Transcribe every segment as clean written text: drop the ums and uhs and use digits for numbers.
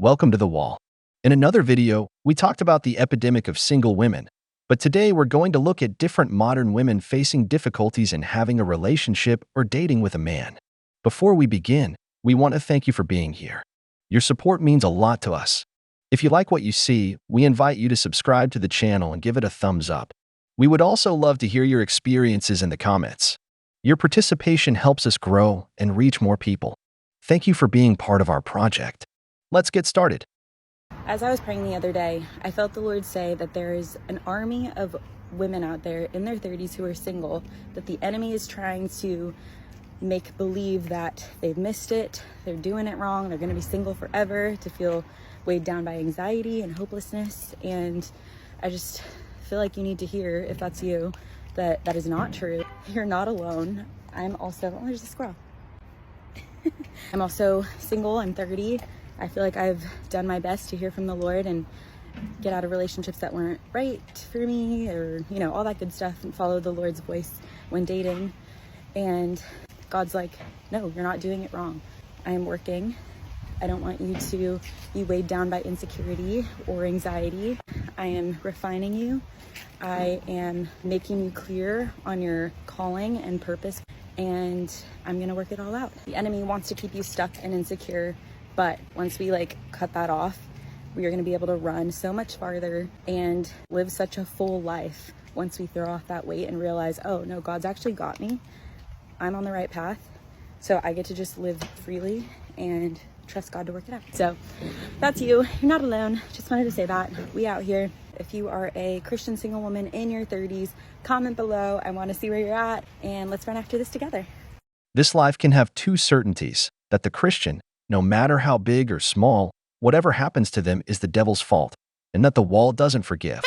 Welcome to The Wall. In another video, we talked about the epidemic of single women, but today we're going to look at different modern women facing difficulties in having a relationship or dating with a man. Before we begin, we want to thank you for being here. Your support means a lot to us. If you like what you see, we invite you to subscribe to the channel and give it a thumbs up. We would also love to hear your experiences in the comments. Your participation helps us grow and reach more people. Thank you for being part of our project. Let's get started. As I was praying the other day, I felt the Lord say that there is an army of women out there in their 30s who are single, that the enemy is trying to make believe that they've missed it, they're doing it wrong, they're going to be single forever, to feel weighed down by anxiety and hopelessness. And I just feel like you need to hear, if that's you, that that is not true. You're not alone. Oh, there's a squirrel. I'm also single. I'm 30. I feel like I've done my best to hear from the Lord and get out of relationships that weren't right for me, or, all that good stuff, and follow the Lord's voice when dating. And God's like, no, you're not doing it wrong. I am working. I don't want you to be weighed down by insecurity or anxiety. I am refining you. I am making you clear on your calling and purpose, and I'm going to work it all out. The enemy wants to keep you stuck and insecure, but once we cut that off, we are going to be able to run so much farther and live such a full life once we throw off that weight and realize, oh no, God's actually got me. I'm on the right path. So I get to just live freely and trust God to work it out. So that's you. You're not alone. Just wanted to say that. We out here. If you are a Christian single woman in your 30s, comment below. I want to see where you're at, and let's run after this together. This life can have two certainties: that the Christian, no matter how big or small, whatever happens to them is the devil's fault, and that the wall doesn't forgive.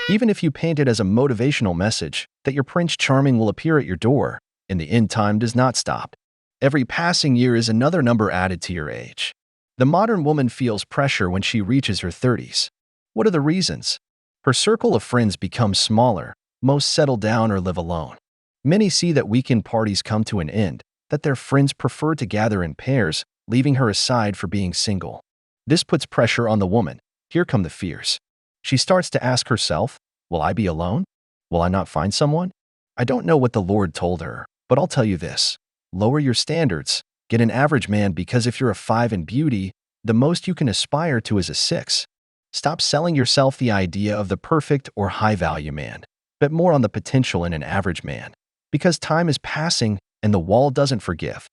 Even if you paint it as a motivational message that your Prince Charming will appear at your door, and the end time does not stop. Every passing year is another number added to your age. The modern woman feels pressure when she reaches her 30s. What are the reasons? Her circle of friends becomes smaller, most settle down or live alone. Many see that weekend parties come to an end, that their friends prefer to gather in pairs, leaving her aside for being single. This puts pressure on the woman. Here come the fears. She starts to ask herself, will I be alone? Will I not find someone? I don't know what the Lord told her, but I'll tell you this. Lower your standards. Get an average man, because if you're a 5 in beauty, the most you can aspire to is a 6. Stop selling yourself the idea of the perfect or high-value man, but more on the potential in an average man. Because time is passing and the wall doesn't forgive.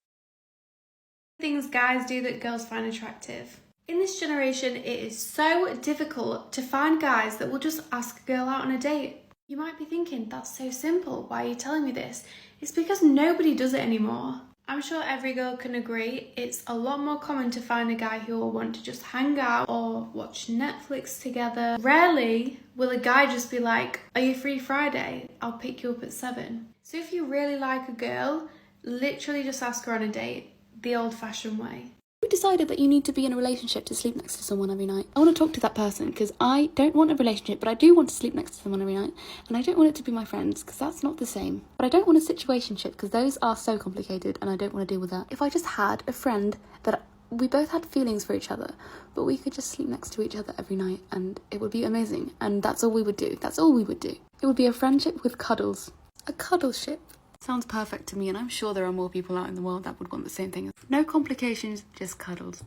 Things guys do that girls find attractive. In this generation, it is so difficult to find guys that will just ask a girl out on a date. You might be thinking, that's so simple, why are you telling me this? It's because nobody does it anymore. I'm sure every girl can agree it's a lot more common to find a guy who will want to just hang out or watch Netflix together. Rarely will a guy just be like, are you free Friday? I'll pick you up at 7. So if you really like a girl, literally just ask her on a date, the old-fashioned way. We decided that you need to be in a relationship to sleep next to someone every night. I want to talk to that person because I don't want a relationship, but I do want to sleep next to someone every night. And I don't want it to be my friends, because that's not the same. But I don't want a situationship, because those are so complicated and I don't want to deal with that. If I just had a friend that we both had feelings for each other, but we could just sleep next to each other every night, and it would be amazing. And that's all we would do. That's all we would do. It would be a friendship with cuddles. A cuddle ship. Sounds perfect to me, and I'm sure there are more people out in the world that would want the same thing. No complications, just cuddles.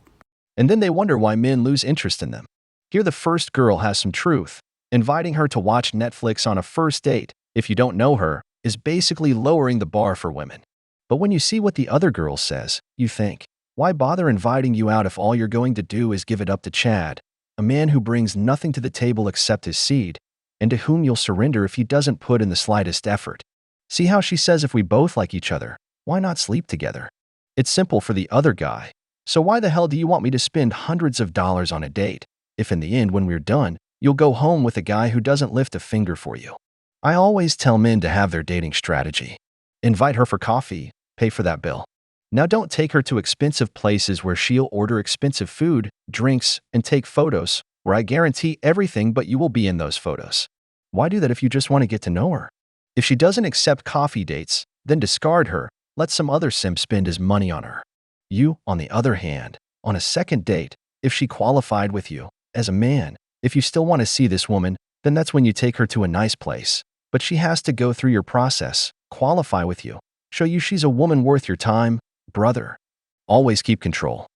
And then they wonder why men lose interest in them. Here the first girl has some truth. Inviting her to watch Netflix on a first date, if you don't know her, is basically lowering the bar for women. But when you see what the other girl says, you think, why bother inviting you out if all you're going to do is give it up to Chad, a man who brings nothing to the table except his seed, and to whom you'll surrender if he doesn't put in the slightest effort. See how she says if we both like each other, why not sleep together? It's simple for the other guy. So why the hell do you want me to spend hundreds of dollars on a date, if in the end when we're done, you'll go home with a guy who doesn't lift a finger for you? I always tell men to have their dating strategy. Invite her for coffee, pay for that bill. Now don't take her to expensive places where she'll order expensive food, drinks, and take photos, where I guarantee everything but you will be in those photos. Why do that if you just want to get to know her? If she doesn't accept coffee dates, then discard her. Let some other simp spend his money on her. You, on the other hand, on a second date, if she qualified with you. As a man, if you still want to see this woman, then that's when you take her to a nice place. But she has to go through your process, qualify with you, show you she's a woman worth your time, brother. Always keep control.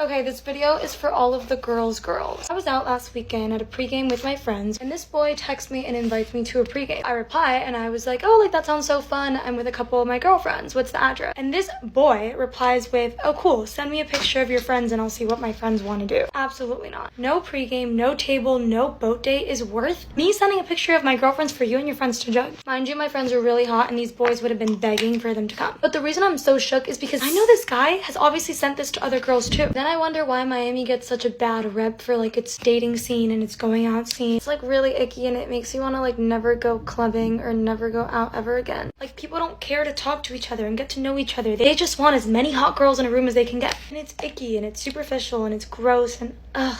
Okay, this video is for all of the girls. I was out last weekend at a pregame with my friends, and this boy texts me and invites me to a pregame. I reply, and I was like, oh, like, that sounds so fun. I'm with a couple of my girlfriends. What's the address? And this boy replies with, oh, cool, send me a picture of your friends and I'll see what my friends want to do. Absolutely not. No pregame, no table, no boat date is worth me sending a picture of my girlfriends for you and your friends to judge. Mind you, my friends are really hot, and these boys would have been begging for them to come. But the reason I'm so shook is because I know this guy has obviously sent this to other girls too. Then I wonder why Miami gets such a bad rep for like its dating scene and its going out scene. It's like really icky, and it makes you want to like never go clubbing or never go out ever again. Like, people don't care to talk to each other and get to know each other. They just want as many hot girls in a room as they can get. And it's icky and it's superficial and it's gross and ugh.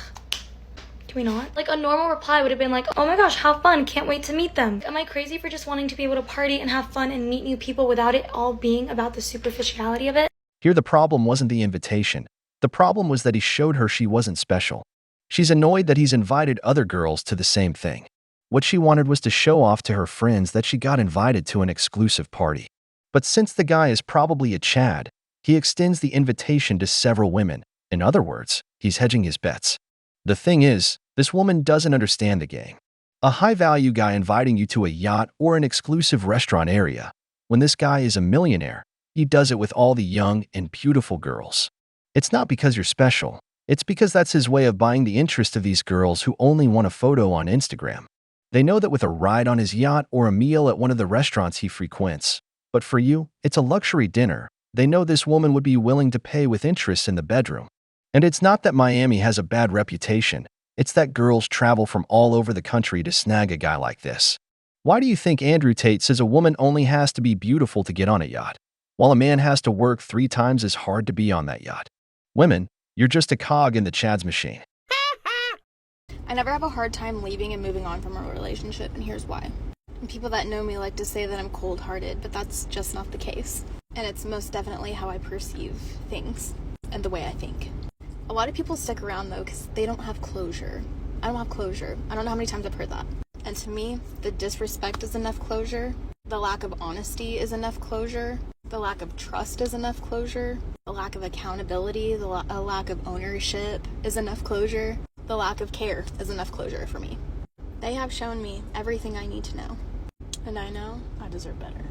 Can we not? Like, a normal reply would have been like, oh my gosh, how fun, can't wait to meet them. Am I crazy for just wanting to be able to party and have fun and meet new people without it all being about the superficiality of it? Here the problem wasn't the invitation. The problem was that he showed her she wasn't special. She's annoyed that he's invited other girls to the same thing. What she wanted was to show off to her friends that she got invited to an exclusive party. But since the guy is probably a Chad, he extends the invitation to several women. In other words, he's hedging his bets. The thing is, this woman doesn't understand the game. A high-value guy inviting you to a yacht or an exclusive restaurant area. When this guy is a millionaire, he does it with all the young and beautiful girls. It's not because you're special. It's because that's his way of buying the interest of these girls who only want a photo on Instagram. They know that with a ride on his yacht or a meal at one of the restaurants he frequents. But for you, it's a luxury dinner. They know this woman would be willing to pay with interest in the bedroom. And it's not that Miami has a bad reputation. It's that girls travel from all over the country to snag a guy like this. Why do you think Andrew Tate says a woman only has to be beautiful to get on a yacht, while a man has to work 3 times as hard to be on that yacht? Women, you're just a cog in the Chad's machine. I never have a hard time leaving and moving on from a relationship, and here's why. And people that know me like to say that I'm cold-hearted, but that's just not the case. And it's most definitely how I perceive things and the way I think. A lot of people stick around though because they don't have closure. I don't have closure. I don't know how many times I've heard that. And to me, the disrespect is enough closure. The lack of honesty is enough closure. The lack of trust is enough closure. The lack of accountability, a lack of ownership is enough closure. The lack of care is enough closure for me. They have shown me everything I need to know. And I know I deserve better.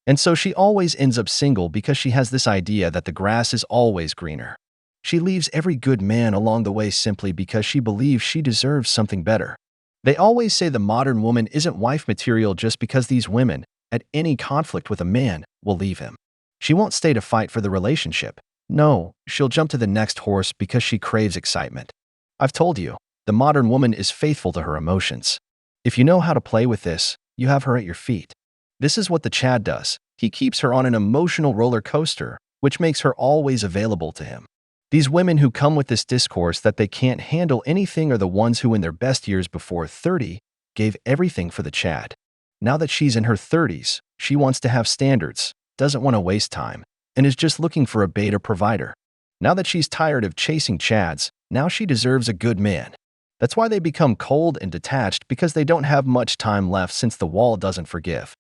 And so she always ends up single because she has this idea that the grass is always greener. She leaves every good man along the way simply because she believes she deserves something better. They always say the modern woman isn't wife material just because these women, at any conflict with a man, will leave him. She won't stay to fight for the relationship. No, she'll jump to the next horse because she craves excitement. I've told you, the modern woman is faithful to her emotions. If you know how to play with this, you have her at your feet. This is what the Chad does. He keeps her on an emotional roller coaster, which makes her always available to him. These women who come with this discourse that they can't handle anything are the ones who in their best years before 30 gave everything for the Chad. Now that she's in her 30s, she wants to have standards, doesn't want to waste time, and is just looking for a beta provider. Now that she's tired of chasing Chads, now she deserves a good man. That's why they become cold and detached, because they don't have much time left since the wall doesn't forgive.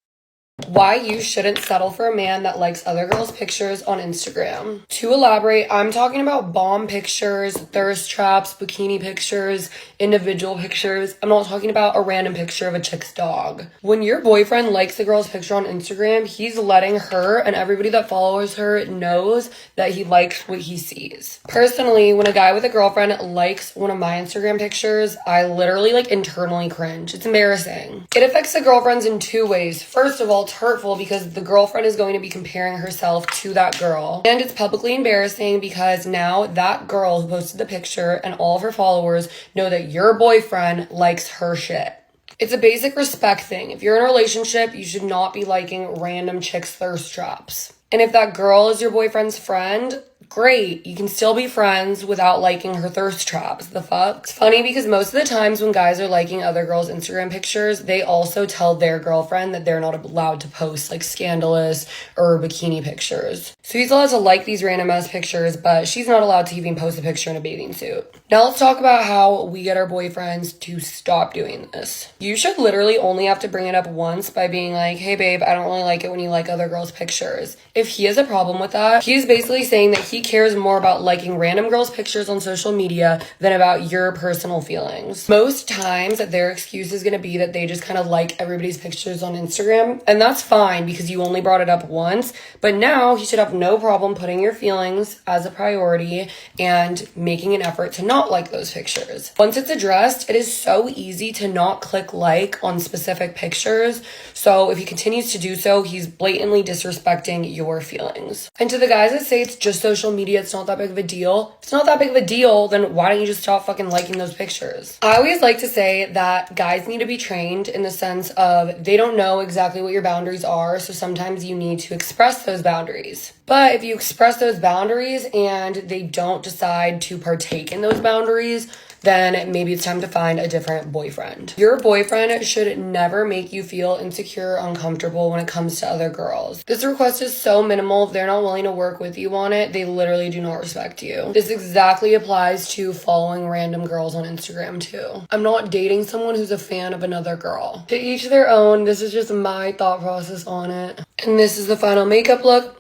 Why you shouldn't settle for a man that likes other girls' pictures on Instagram. To elaborate, I'm talking about bomb pictures, thirst traps, bikini pictures, individual pictures. I'm not talking about a random picture of a chick's dog. When your boyfriend likes a girl's picture on Instagram, he's letting her and everybody that follows her knows that he likes what he sees. Personally, when a guy with a girlfriend likes one of my Instagram pictures, I literally internally cringe. It's embarrassing. It affects the girlfriends in 2 ways. First of all, it's hurtful because the girlfriend is going to be comparing herself to that girl. And it's publicly embarrassing because now that girl who posted the picture and all of her followers know that your boyfriend likes her shit. It's a basic respect thing. If you're in a relationship, you should not be liking random chicks' thirst traps. And if that girl is your boyfriend's friend, great. You can still be friends without liking her thirst traps. The fuck? It's funny because most of the times when guys are liking other girls' Instagram pictures, they also tell their girlfriend that they're not allowed to post like scandalous or bikini pictures. So he's allowed to like these random ass pictures, but she's not allowed to even post a picture in a bathing suit. Now let's talk about how we get our boyfriends to stop doing this. You should literally only have to bring it up once by being like, hey babe, I don't really like it when you like other girls' pictures. If he has a problem with that, he's basically saying that he cares more about liking random girls' pictures on social media than about your personal feelings. Most times their excuse is going to be that they just kind of like everybody's pictures on Instagram, and that's fine because you only brought it up once, but now he should have no problem putting your feelings as a priority and making an effort to not like those pictures. Once it's addressed, it is so easy to not click like on specific pictures, so if he continues to do so, he's blatantly disrespecting your feelings. And to the guys that say it's just social media, it's not that big of a deal. If it's not that big of a deal, then why don't you just stop fucking liking those pictures? I always like to say that guys need to be trained in the sense of they don't know exactly what your boundaries are, so sometimes you need to express those boundaries. But if you express those boundaries and they don't decide to partake in those boundaries, then maybe it's time to find a different boyfriend. Your boyfriend should never make you feel insecure, uncomfortable when it comes to other girls. This request is so minimal. If they're not willing to work with you on it, they literally do not respect you. This exactly applies to following random girls on Instagram too. I'm not dating someone who's a fan of another girl. To each their own. This is just my thought process on it. And this is the final makeup look.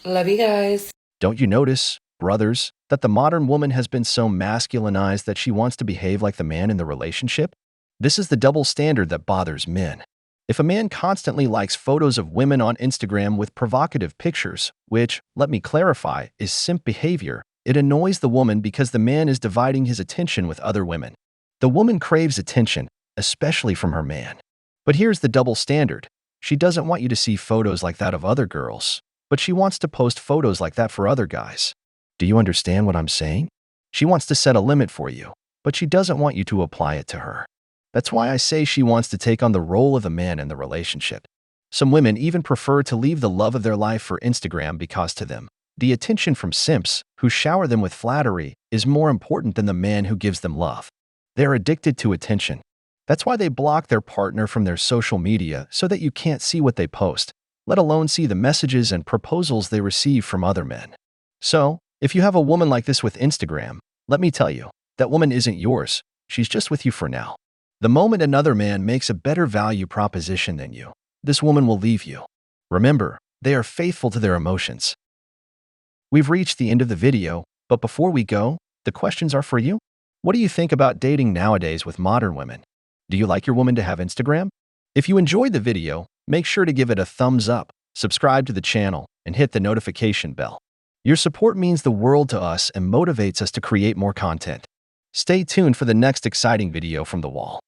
Love you guys. Don't you notice, brothers, that the modern woman has been so masculinized that she wants to behave like the man in the relationship? This is the double standard that bothers men. If a man constantly likes photos of women on Instagram with provocative pictures, which, let me clarify, is simp behavior, it annoys the woman because the man is dividing his attention with other women. The woman craves attention, especially from her man. But here's the double standard. She doesn't want you to see photos like that of other girls, but she wants to post photos like that for other guys. Do you understand what I'm saying? She wants to set a limit for you, but she doesn't want you to apply it to her. That's why I say she wants to take on the role of the man in the relationship. Some women even prefer to leave the love of their life for Instagram because to them, the attention from simps who shower them with flattery is more important than the man who gives them love. They're addicted to attention. That's why they block their partner from their social media so that you can't see what they post, let alone see the messages and proposals they receive from other men. So, if you have a woman like this with Instagram, let me tell you, that woman isn't yours. She's just with you for now. The moment another man makes a better value proposition than you, this woman will leave you. Remember, they are faithful to their emotions. We've reached the end of the video, but before we go, the questions are for you. What do you think about dating nowadays with modern women? Do you like your woman to have Instagram? If you enjoyed the video, make sure to give it a thumbs up, subscribe to the channel, and hit the notification bell. Your support means the world to us and motivates us to create more content. Stay tuned for the next exciting video from The Wall.